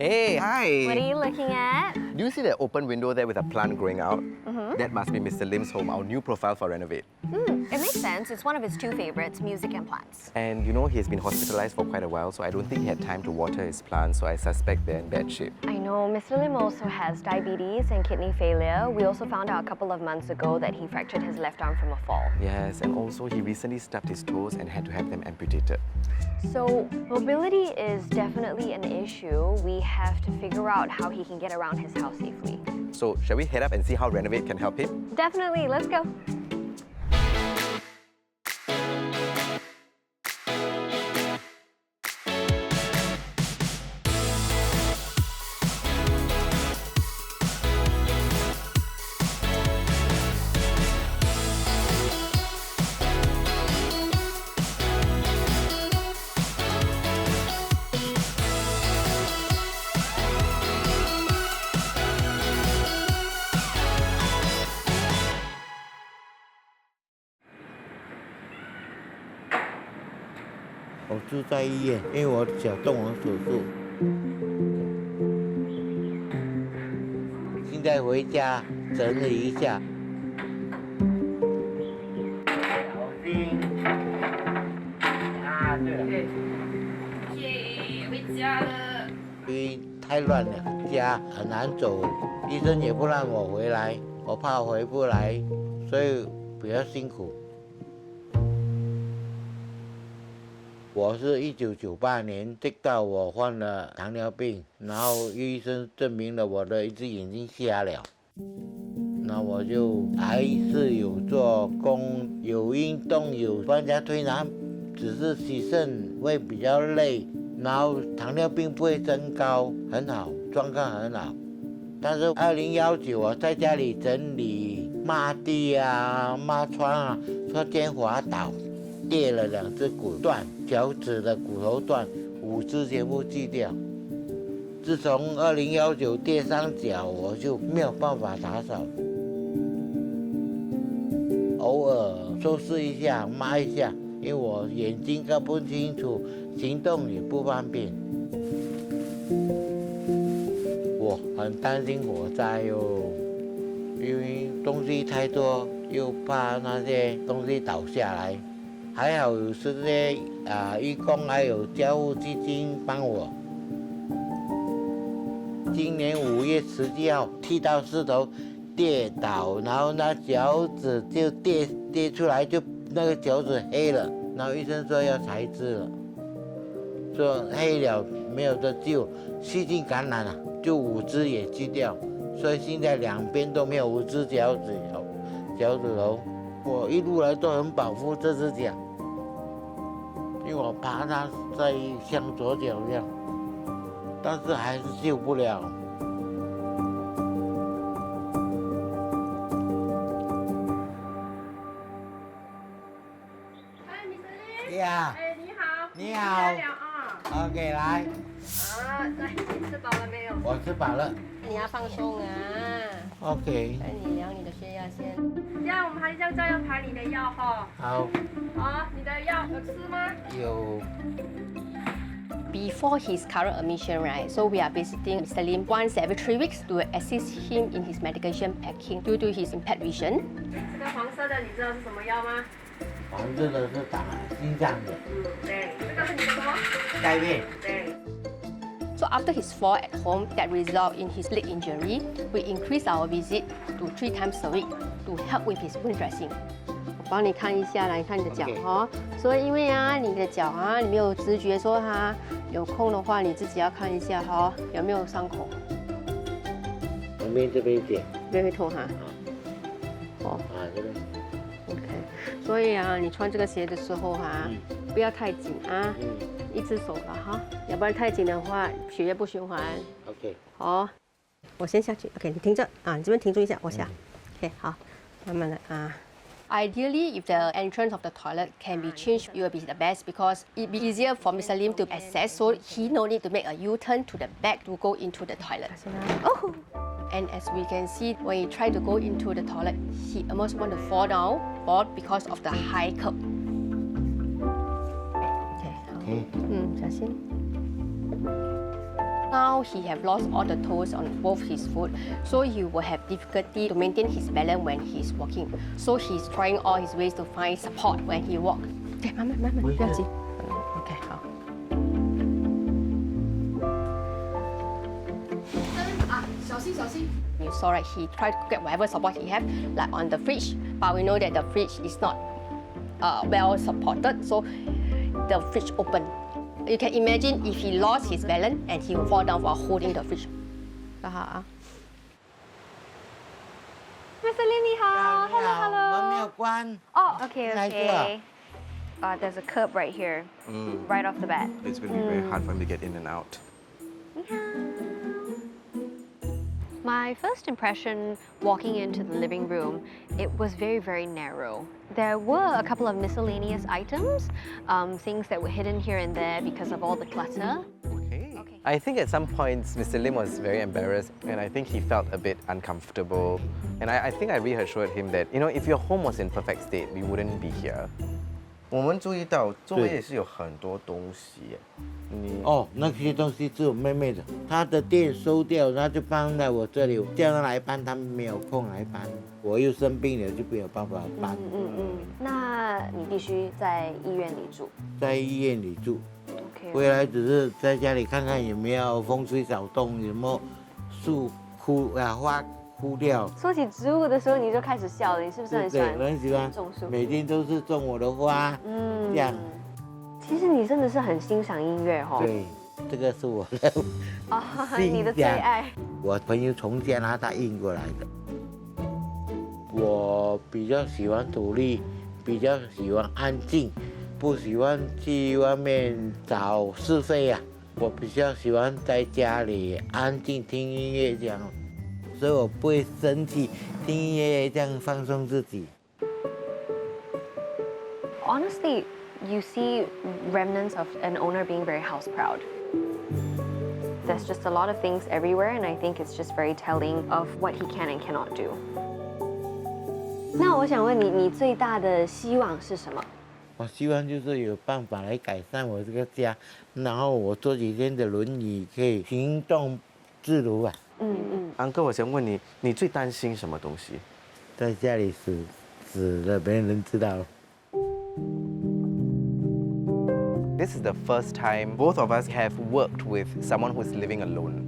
Hey, hi. What are you looking at? Do you see that open window there with a plant growing out? That must be Mr. Lim's home, our new profile for RenovAID. It makes sense. It's one of his two favorites, music and plants. And you know, he's been hospitalized for quite a while, so I don't think he had time to water his plants, so I suspect they're in bad shape. I know, Mr. Lim also has diabetes and kidney failure. We also found out a couple of months ago that he fractured his left arm from a fall. Yes, and also he recently stubbed his toes and had to have them amputated. So, mobility is definitely an issue. We have to figure out how he can get around his house safely. So, shall we head up and see how RenovAID can help him? Definitely, let's go.我住在医院，因为我脚动了手术。现在回家整理一下。小心。啊，对了。耶，回家了。因为太乱了，家很难走，医生也不让我回来，我怕回不来，所以比较辛苦。我是1998年知道我患了糖尿病，然后医生证明了我的一只眼睛瞎了，那我就还是有做工、有运动、有帮人家推拿，只是洗肾会比较累，然后糖尿病不会增高，很好，状况很好。但是2019我在家里整理抹地啊、抹窗啊，突然间滑倒。跌了2只骨断，脚趾的骨头断，5只全部锯掉。自从2019跌伤脚，我就没有办法打扫，偶尔收拾一下、抹一下，因为我眼睛看不清楚，行动也不方便。我很担心火灾哦，因为东西太多，又怕那些东西倒下来。还好有这些义工还有家护基金帮我。今年5月17号踢到石头跌倒，然后那脚趾就跌出来，就那个脚趾黑了，然后医生说要裁肢了，说黑了没有得救，细菌感染了，就5只也锯掉，所以现在2边都没有5只脚趾头。我一路来都很保护这只脚。因为我怕它再像左脚一样，但是还是救不了。哎，Mr Lim。呀，哎，你好。你好。聊啊。 OK， 来。来，你吃饱了没有？我吃饱了。你要放松啊。OK。带你量你的血压先。这样我们还是要排你的药哈。好。好，你的药有吃吗？有。 Before his current admission, right, so we are visiting Mr. Lim once every 3 weeks to assist him in his medication packing due to his impaired vision. 这个黄色的你知道是什么药吗？黄色的是打心脏的。对，这个是你的什么？钙片。对。 So after his fall at home that resulted in his leg injury, we increased our visit to 3 times a week to help with his wound dressing. 我帮你看一下，来看你的脚哦。所以因为你的脚你没有知觉说有空的话，你自己要看一下哈，有没有伤口。旁边这边一点。这边会痛哈。哦。这边。OK。所以你穿这个鞋的时候不要太紧啊。一只手了哈，要不然太紧的话，血液不循环。OK。好，我先下去。OK， 你停着你这边停住一下，我下。OK， 好，慢慢来Ideally, if the entrance of the toilet can be changed, it will be the best because it will be easier for Mr. Lim to access, so he no need to make a U-turn to the back to go into the toilet. Oh! And as we can see, when he tried to go into the toilet, he almost want to fall down because of the high curb. Okay, 小心。Now he have lost all the toes on both his foot, so he will have difficulty to maintain his balance when he's walking. So he's trying all his ways to find support when he walk. 对，慢慢，不要急。OK， 好。小心。You saw right, he tried to get whatever support he have, like on the fridge, but we know that the fridge is not well supported, so the fridge open. You can imagine if he lost his balance and he will fall down while holding the fridge. Mr. Lim 你好 ，Hello 门没有关。 Oh, okay, 哪一个 okay. There's a curb right here, right off the bat. It's going to be very hard for him to get in and out. My first impression walking into the living room, it was very, very narrow. There were a couple of miscellaneous items, things that were hidden here and there because of all the clutter. Okay. I think at some points Mr. Lim was very embarrassed and I think he felt a bit uncomfortable. And I think I reassured him that, you know, if your home was in perfect state, we wouldn't be here. 我们注意到座位也是有很多东西耶。哦，那些东西是我妹妹的，她的店收掉，然后就放在我这里，叫她来搬，她没有空来搬，我又生病了，就没有办法搬。那你必须在医院里住。在医院里住， OK。回来只是在家里看看有没有风吹草动，有没有树花枯掉。说起植物的时候，你就开始笑了。你是不是很喜欢？对，我很喜欢种树，每天都是种我的花，这样。其实你真的是很欣赏音乐哦。对，这个是我的你的最爱。我朋友从加拿大运过来的。我比较喜欢独立，比较喜欢安静，不喜欢去外面找是非啊。我比较喜欢在家里安静听音乐这样。所以我不会生气，听音乐这样放松自己。Honestly, you see remnants of an owner being very house proud. There's just a lot of things everywhere, and I think it's just very telling of what he can and cannot do. 那我想问你，你最大的希望是什么？我希望就是有办法来改善我这个家，然后我坐几天的轮椅可以行动自如啊。安哥，我想问你，你最担心什么东西？在家里死了，没人知道。This is the first time both of us have worked with someone who's living alone.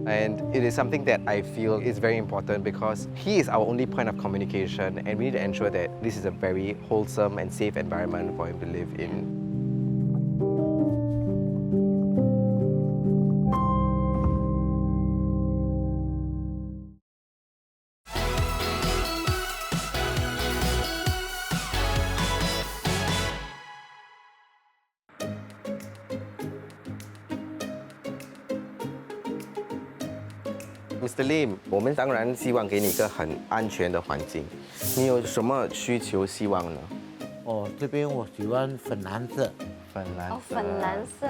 And it is something that I feel is very important because he is our only point of communication and we need to ensure that this is a very wholesome and safe environment for him to live in. Mr. Lim， 我们当然希望给你一个很安全的环境。你有什么需求希望呢？哦，这边我喜欢粉蓝色。粉蓝色。粉蓝色。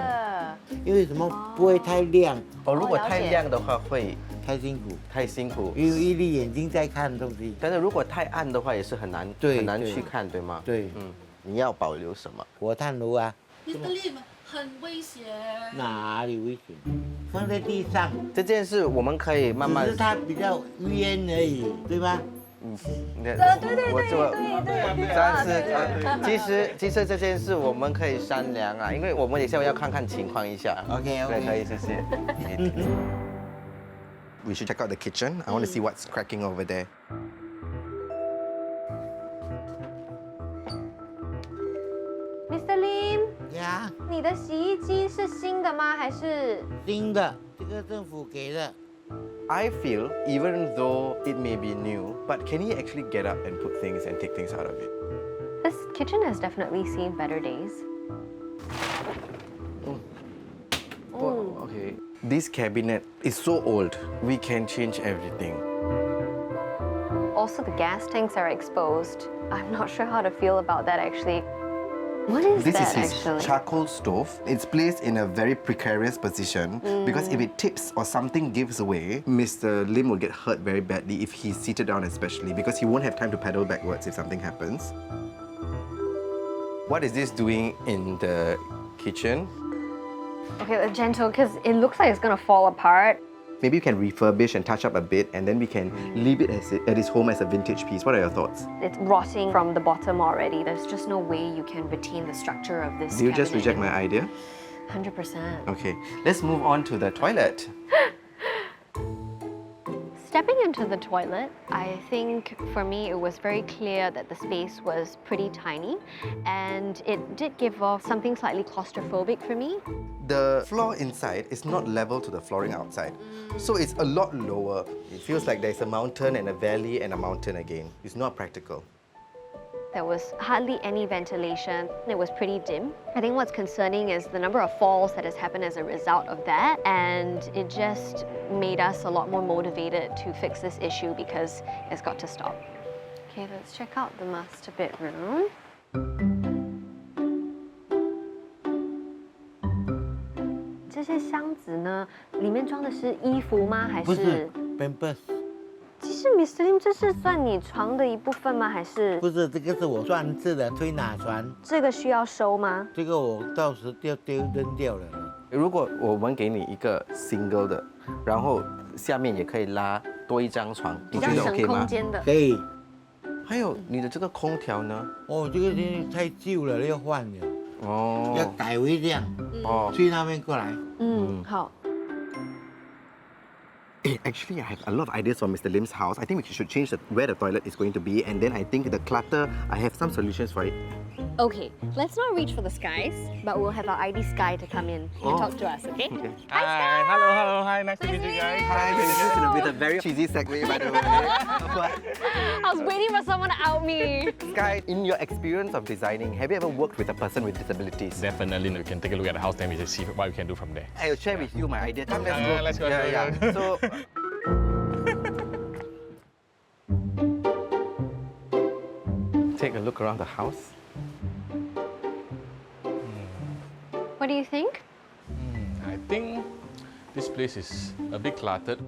因为什么不会太亮？如果太亮的话会太辛苦。太辛苦。因为一粒眼睛在看东西。但是如果太暗的话也是很难去看，对吗？对。你要保留什么？火炭炉啊。Mr. Lim 很危险。哪里危险？放在地上。这件事我们可以慢慢。只是它比较冤而已，对吧？对。但是其实这件事我们可以商量啊，因为我们也是要看看情况一下。OK， 对，可以，谢谢。We should check out the kitchen. I want to see what's cracking over there. Mr. Lim， 呀，你的洗衣机是新的吗？还是新的？这个政府给的。I feel even though it may be new, but can he actually get up and put things and take things out of it? This kitchen has definitely seen better days. Oh, okay. This cabinet is so old. We can change everything. Also, the gas tanks are exposed. I'm not sure how to feel about that actually. What is This that is his actually? charcoal stove. It's placed in a very precarious position because if it tips or something gives away, Mr. Lim will get hurt very badly if he's seated down especially because he won't have time to pedal backwards if something happens. What is this doing in the kitchen? Okay, gentle, because it looks like it's gonna fall apart. Maybe you can refurbish and touch up a bit, and then we can leave it at his home as a vintage piece. What are your thoughts? It's rotting from the bottom already. There's just no way you can retain the structure of this Do you just cabinet. reject my idea? 100%. Okay, let's move on to the toilet. Stepping into the toilet, I think for me it was very clear that the space was pretty tiny and it did give off something slightly claustrophobic for me. The floor inside is not level to the flooring outside. So it's a lot lower. It feels like there's a mountain and a valley and a mountain again. It's not practical. There was hardly any ventilation. It was pretty dim. I think what's concerning is the number of falls that has happened as a result of that, and it just made us a lot more motivated to fix this issue because it's got to stop. Okay, let's check out the master bedroom. 这些箱子呢，里面装的是衣服吗？还不是是？ ，pampers，其实 Mr Lim 这是算你床的一部分吗？还是不是，这个是我专制的推拿床，这个需要收吗？这个我到时扔掉了。如果我们给你一个 single 的，然后下面也可以拉多一张床，你觉得比较省 OK 吗？空间的。可以。还有你的这个空调呢？哦，这个东西太旧了，要换了，要哦，改为这样，哦。去那边过来。好。 Actually, I have a lot of ideas for Mr. Lim's house. I think we should change where the toilet is going to be, and then I think the clutter, I have some solutions for it. Okay, let's not reach for the skies, but we'll have our ID Sky to come in and talk to us, okay? Okay. Hi, hello, hi, nice to meet you guys. Hi, with a very cheesy segue, by the way. But, I was waiting for someone to out me. Sky, in your experience of designing, have you ever worked with a person with disabilities? Definitely, we can take a look at the house, then we can see what we can do from there. I'll share with you my idea. Come, let's Yeah, go. let's go, Yeah, let's go. yeah. So, take a look around the house. What do you think? I think this place is a bit cluttered.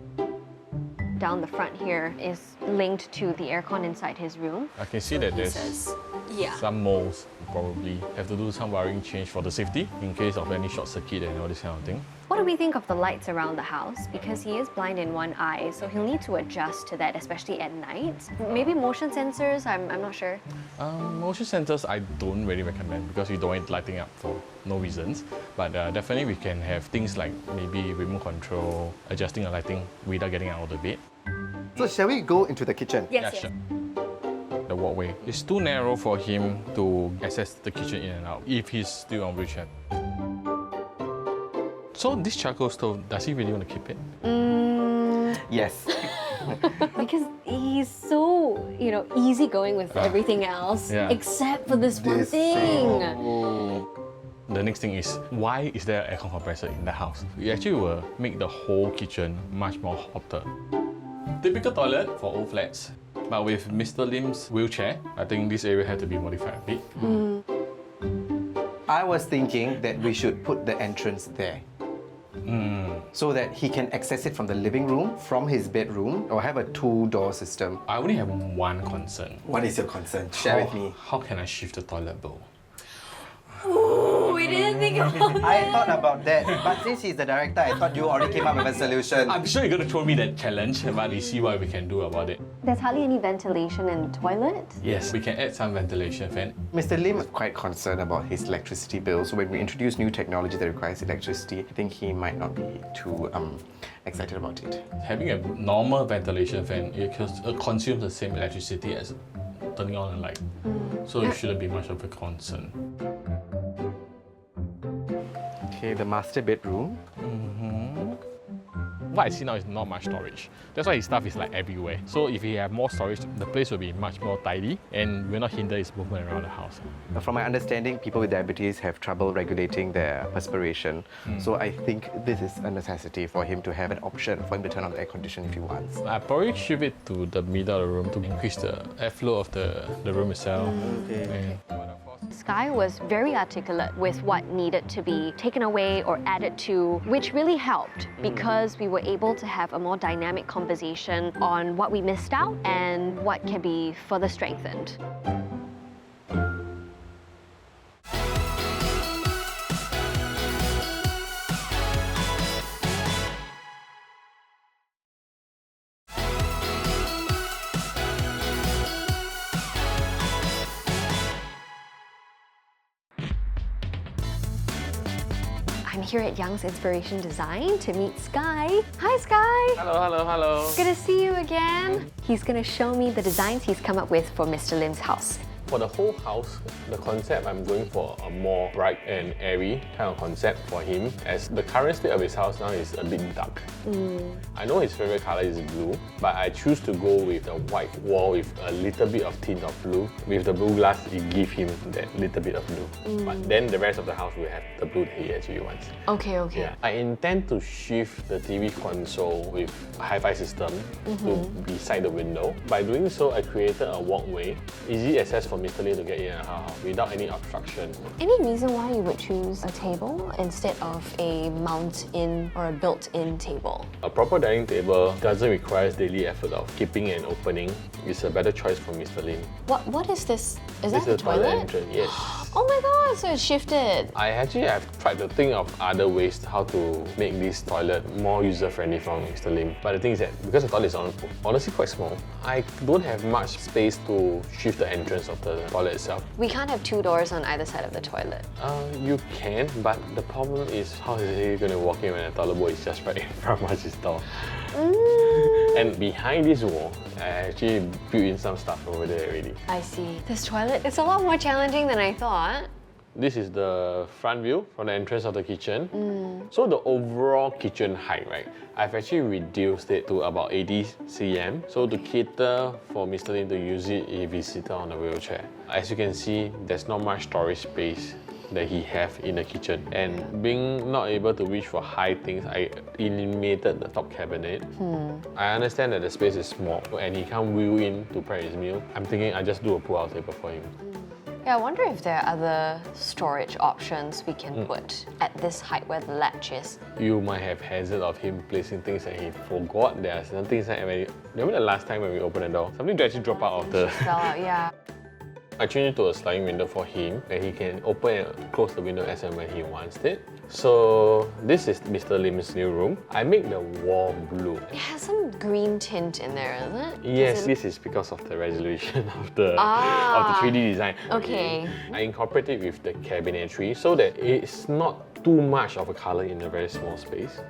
Down the front here is linked to the aircon inside his room. I can see that there's Yeah. some moles. Probably have to do some wiring change for the safety in case of any short circuit and all this kind of thing. What do we think of the lights around the house? Because he is blind in one eye, so he'll need to adjust to that, especially at night. Maybe motion sensors, I'm not sure. Motion sensors I don't really recommend because we don't want it lighting up for no reasons. But definitely we can have things like maybe remote control, adjusting the lighting without getting out of the bed. So, shall we go into the kitchen? Yeah, sure. The walkway is too narrow for him to access the kitchen in and out if he's still on wheelchair. So this charcoal stove, does he really want to keep it? Yes. Because he's so, easygoing with everything else, Yeah. except for this one thing. The next thing is, why is there an aircon compressor in the house? We actually will make the whole kitchen much more hotter. Typical toilet for old flats, but with Mr. Lim's wheelchair, I think this area had to be modified a bit. I was thinking that we should put the entrance there. So that he can access it from the living room, from his bedroom, or have a two-door system. I only have one concern. What is your concern? Share with me. How can I shift the toilet bowl? Ooh, we didn't think about that. I thought about that, but since he's the director, I thought you already came up with a solution. I'm sure you're gonna throw me that challenge, but we see what we can do about it. There's hardly any ventilation in the toilet. Yes, we can add some ventilation fan. Mr. Lim is quite concerned about his electricity bill, so when we introduce new technology that requires electricity, I think he might not be too excited about it. Having a normal ventilation fan, it consumes the same electricity as turning on a light. So it shouldn't be much of a concern. Okay, the master bedroom. What I see now is not much storage. That's why his stuff is like everywhere. So if he have more storage, the place will be much more tidy and will not hinder his movement around the house. From my understanding, people with diabetes have trouble regulating their perspiration. So I think this is a necessity for him to have an option for him to turn on the air conditioner if he wants. I probably shift it to the middle of the room to increase the airflow of the room itself. Okay. Sky was very articulate with what needed to be taken away or added to, which really helped because we were able to have a more dynamic conversation on what we missed out and what can be further strengthened. I'm here at Young's Inspiration Design to meet Sky. Hi, Sky. Hello, hello, hello. Good to see you again. He's gonna show me the designs he's come up with for Mr. Lim's house. For the whole house, the concept I'm going for a more bright and airy kind of concept for him, as the current state of his house now is a bit dark. I know his favorite color is blue, but I choose to go with the white wall with a little bit of tint of blue. With the blue glass, it gives him that little bit of blue. But then the rest of the house will have the blue that he actually wants. Okay, okay. Yeah. I intend to shift the TV console with a hi-fi system to beside the window. By doing so, I created a walkway, easy access for Mr. Lim to get in and out without any obstruction. Any reason why you would choose a table instead of a mount-in or a built-in table? A proper dining table doesn't require daily effort of keeping and opening. It's a better choice for Mr. Lim. What is this? Is This that the is the toilet toilet? entrance, yes. Oh my god, so it's shifted. I actually have tried to think of other ways how to make this toilet more user-friendly for Mr. Lim. But the thing is that because the toilet is honestly quite small, I don't have much space to shift the entrance of the toilet itself. We can't have two doors on either side of the toilet. You can, but the problem is how is he going to walk in when the toilet bowl is just right in front of his door? And behind this wall, I actually built in some stuff over there already. I see. This toilet is a lot more challenging than I thought. This is the front view from the entrance of the kitchen. So the overall kitchen height, right, I've actually reduced it to about 80 cm. So to cater for Mr. Lim to use it if he's seated on a wheelchair. As you can see, there's not much storage space that he have in the kitchen. And being not able to reach for high things, I eliminated the top cabinet. I understand that the space is small and he can't wheel in to prep his meal. I'm thinking I just do a pull-out table for him. Yeah, I wonder if there are other storage options we can put at this height where the latch is. You might have hazard of him placing things that he forgot. There are some things that remember the last time when we opened the door? Something to actually drop out of the... Fell out, yeah. I changed it to a sliding window for him and he can open and close the window as and when he wants it. So this is Mr. Lim's new room. I make the wall blue. It has some green tint in there, isn't it? Yes, Is it- this is because of the resolution of the 3D design. Okay. I incorporate it with the cabinetry so that it's not too much of a color in a very small space.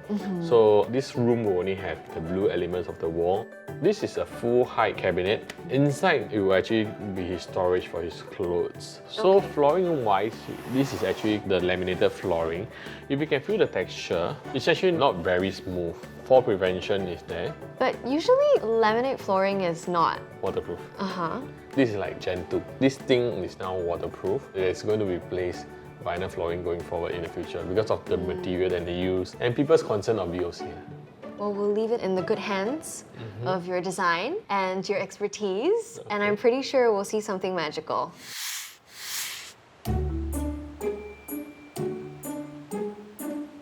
So this room will only have the blue elements of the wall. This is a full height cabinet. Inside, it will actually be his storage for his clothes. So flooring wise, this is actually the laminated flooring. If you can feel the texture, it's actually not very smooth. Fall prevention is there. But usually laminate flooring is not. Waterproof. Uh-huh. This is like Gen 2. This thing is now waterproof. It's going to replace vinyl flooring going forward in the future because of the material that they use and people's concern of VOC. Well, we'll leave it in the good hands of your design and your expertise, and I'm pretty sure we'll see something magical.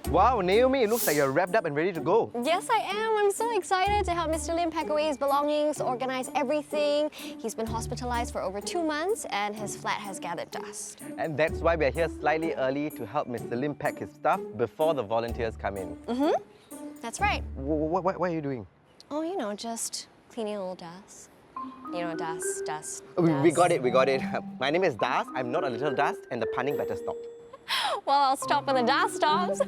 Wow, Naomi, it looks like you're wrapped up and ready to go. Yes, I am. I'm so excited to help Mr. Lim pack away his belongings, organize everything. He's been hospitalized for over 2 months and his flat has gathered dust. And that's why we're here slightly early to help Mr. Lim pack his stuff before the volunteers come in. That's right. What are you doing? Oh, you know, just cleaning a little dust. You know, dust. We got it, we got it. My name is Das, I'm not a little dust, and the punning better stop. Well, I'll stop when the dust stops.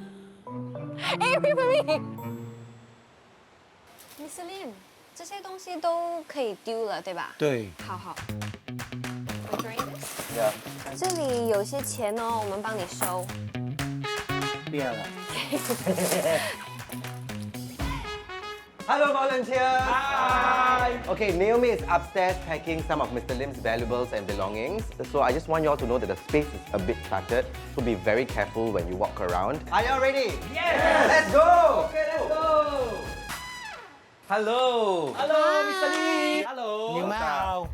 Hey, wait for me! Mr. Lim, 这些东西都可以丢了，对吧？对。好好。Enjoy this? Yeah. 这里有些钱哦，我们帮你收。不要了。 Hello, volunteers! Hi! Okay, Naomi is upstairs packing some of Mr. Lim's valuables and belongings. So I just want you all to know that the space is a bit cluttered, so be very careful when you walk around. Are you all ready? Yes! Let's go! Okay, let's go! Hello! Hello, Mr. Lee. Hello. 你们好。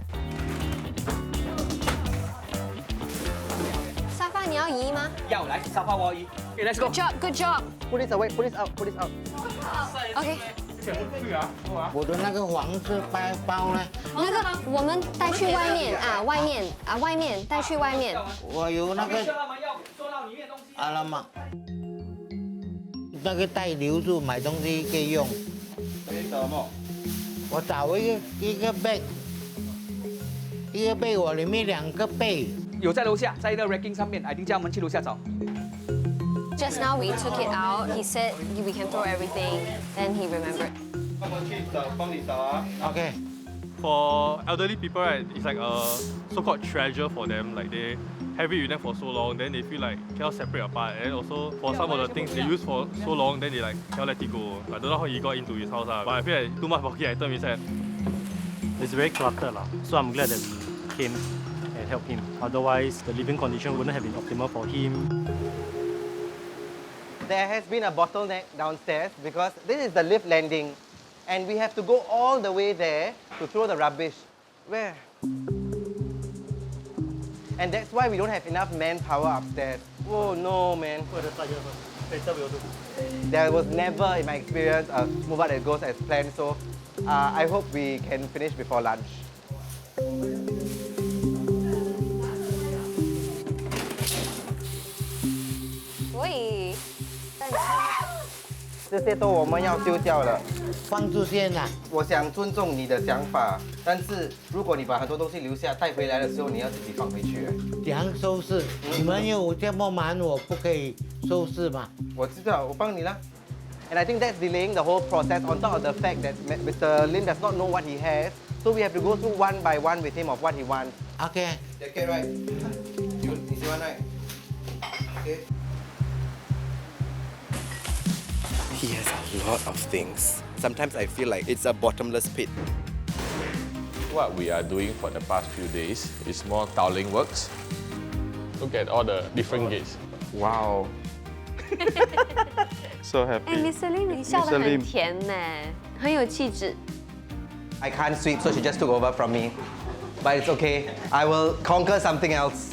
沙发你要移吗要来沙发我移。Okay, let's go. Good job, good job. Put this away, put this out, put this out. OK，我的那个黄色包呢？那个我们带去外面啊，外面带去外面。我有那个他们要收到里面东西。阿拉玛，那个袋留住买东西可以用。你找什么？我找一个背，一个背我里面2个背。有在楼下，在那个 racking 上面，一定叫我们去楼下找。Just now we took it out. He said we can throw everything. Then he remembered. 帮我去找，帮你找啊。 OK。 For elderly people, right, it's like a so-called treasure for them. Like they have it with them for so long, then they feel like cannot separate apart. And also for some of the things they use for so long, then they like cannot let it go. I don't know how he got into his house, but I feel like too much bulky item inside. It's very cluttered, so I'm glad that we came and helped him. Otherwise, the living condition wouldn't have been optimal for him. There has been a bottleneck downstairs because this is the lift landing and we have to go all the way there to throw the rubbish. Where? And that's why we don't have enough manpower upstairs. Oh no, man. There was never, in my experience, a move out that goes as planned, so I hope we can finish before lunch. 所以，这些都我们要丢掉了。放住先啦。我想尊重你的想法，但是如果你把很多东西留下带回来的时候，你要自己放回去。怎样收拾？你们有这么忙，我不可以收拾吗？我知道，我帮你啦。And I think that's delaying the whole process on top of the fact that Mr. Lim does not know what he has, so we have to go through one by one with him of what he wants. OK。 Jacket right? 你喜欢 right? Okay. He has a lot of things. Sometimes I feel like it's a bottomless pit. What we are doing for the past few days is more tiling works. Look at all the different gates. Wow. So happy. 哎，Mr. Lim， 你笑得很甜呢，很有气质。 I can't sweep, so she just took over from me. But it's okay. I will conquer something else.